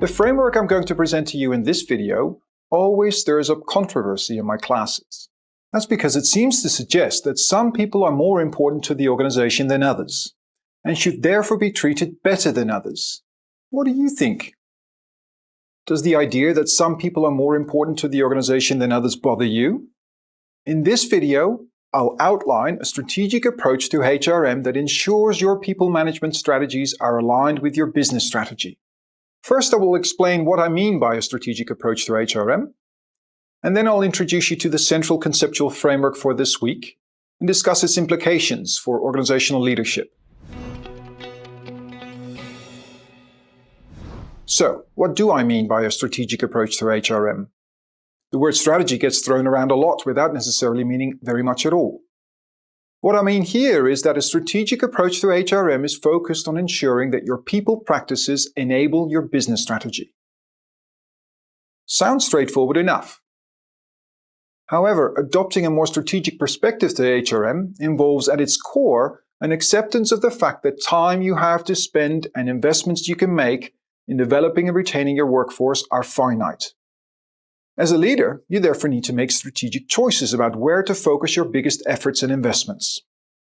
The framework I'm going to present to you in this video always stirs up controversy in my classes. That's because it seems to suggest that some people are more important to the organization than others, and should therefore be treated better than others. What do you think? Does the idea that some people are more important to the organization than others bother you? In this video, I'll outline a strategic approach to HRM that ensures your people management strategies are aligned with your business strategy. First, I will explain what I mean by a strategic approach to HRM, and then I'll introduce you to the central conceptual framework for this week and discuss its implications for organizational leadership. So, what do I mean by a strategic approach to HRM? The word strategy gets thrown around a lot without necessarily meaning very much at all. What I mean here is that a strategic approach to HRM is focused on ensuring that your people practices enable your business strategy. Sounds straightforward enough. However, adopting a more strategic perspective to HRM involves at its core an acceptance of the fact that time you have to spend and investments you can make in developing and retaining your workforce are finite. As a leader, you therefore need to make strategic choices about where to focus your biggest efforts and investments.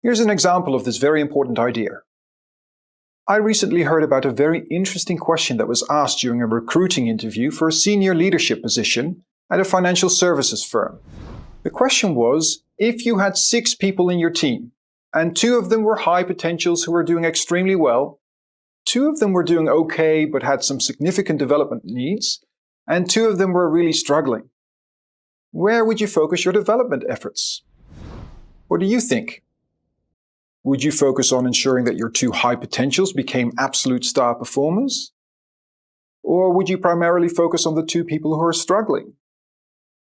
Here's an example of this very important idea. I recently heard about a very interesting question that was asked during a recruiting interview for a senior leadership position at a financial services firm. The question was, if you had 6 people in your team, and 2 of them were high potentials who were doing extremely well, 2 of them were doing okay but had some significant development needs, and 2 of them were really struggling, where would you focus your development efforts? What do you think? Would you focus on ensuring that your 2 high potentials became absolute star performers? Or would you primarily focus on the 2 people who are struggling?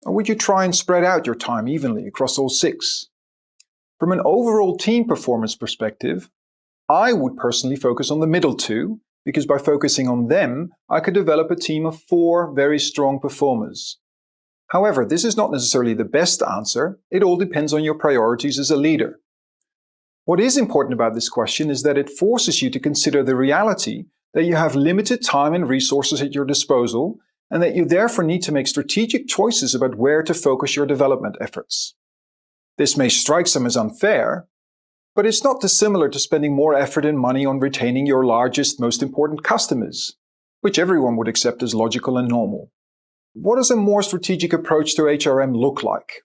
Or would you try and spread out your time evenly across all 6? From an overall team performance perspective, I would personally focus on the middle 2, because by focusing on them, I could develop a team of 4 very strong performers. However, this is not necessarily the best answer. It all depends on your priorities as a leader. What is important about this question is that it forces you to consider the reality that you have limited time and resources at your disposal, and that you therefore need to make strategic choices about where to focus your development efforts. This may strike some as unfair, but it's not dissimilar to spending more effort and money on retaining your largest, most important customers, which everyone would accept as logical and normal. What does a more strategic approach to HRM look like?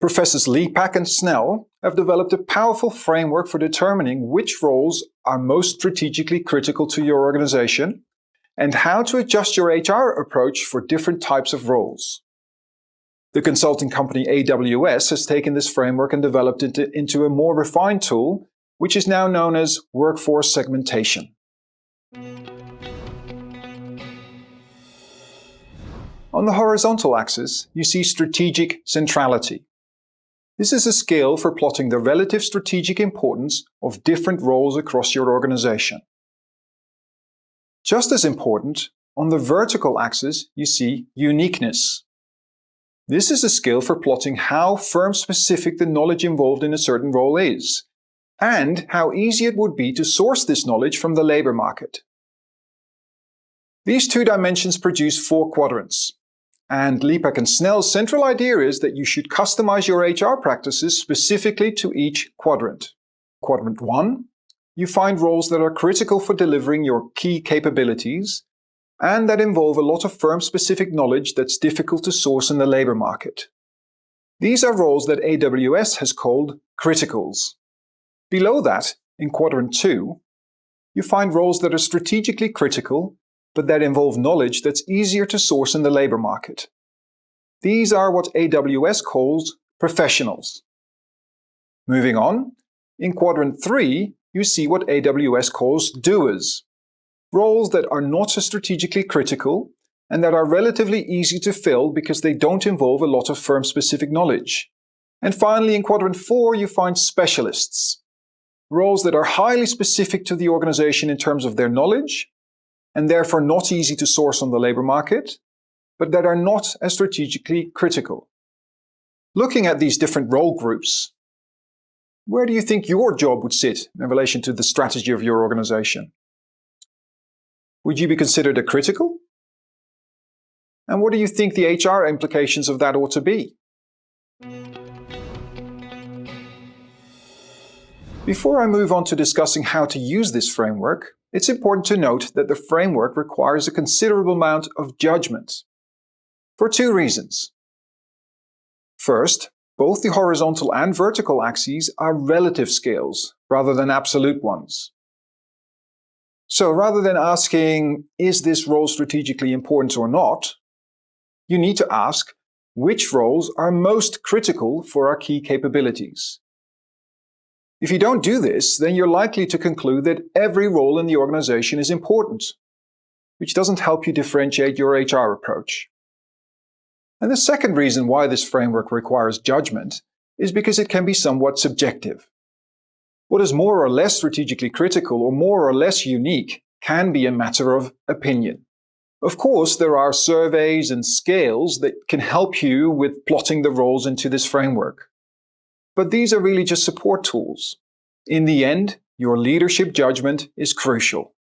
Professors Lepak and Snell have developed a powerful framework for determining which roles are most strategically critical to your organization and how to adjust your HR approach for different types of roles. The consulting company AWS has taken this framework and developed it into a more refined tool, which is now known as workforce segmentation. On the horizontal axis, you see strategic centrality. This is a scale for plotting the relative strategic importance of different roles across your organization. Just as important, on the vertical axis, you see uniqueness. This is a scale for plotting how firm-specific the knowledge involved in a certain role is, and how easy it would be to source this knowledge from the labor market. These 2 dimensions produce 4 quadrants, and Lepak and Snell's central idea is that you should customize your HR practices specifically to each quadrant. Quadrant 1, you find roles that are critical for delivering your key capabilities, and that involve a lot of firm-specific knowledge that's difficult to source in the labor market. These are roles that AWS has called criticals. Below that, in Quadrant 2, you find roles that are strategically critical, but that involve knowledge that's easier to source in the labor market. These are what AWS calls professionals. Moving on, in Quadrant 3, you see what AWS calls doers. Roles that are not so strategically critical and that are relatively easy to fill because they don't involve a lot of firm-specific knowledge. And finally, in Quadrant 4, you find specialists. Roles that are highly specific to the organization in terms of their knowledge and therefore not easy to source on the labor market, but that are not as strategically critical. Looking at these different role groups, where do you think your job would sit in relation to the strategy of your organization? Would you be considered a critical? And what do you think the HR implications of that ought to be? Before I move on to discussing how to use this framework, it's important to note that the framework requires a considerable amount of judgment. For two reasons. First, both the horizontal and vertical axes are relative scales rather than absolute ones. So rather than asking, is this role strategically important or not, you need to ask, which roles are most critical for our key capabilities? If you don't do this, then you're likely to conclude that every role in the organization is important, which doesn't help you differentiate your HR approach. And the second reason why this framework requires judgment is because it can be somewhat subjective. What is more or less strategically critical or more or less unique can be a matter of opinion. Of course, there are surveys and scales that can help you with plotting the roles into this framework. But these are really just support tools. In the end, your leadership judgment is crucial.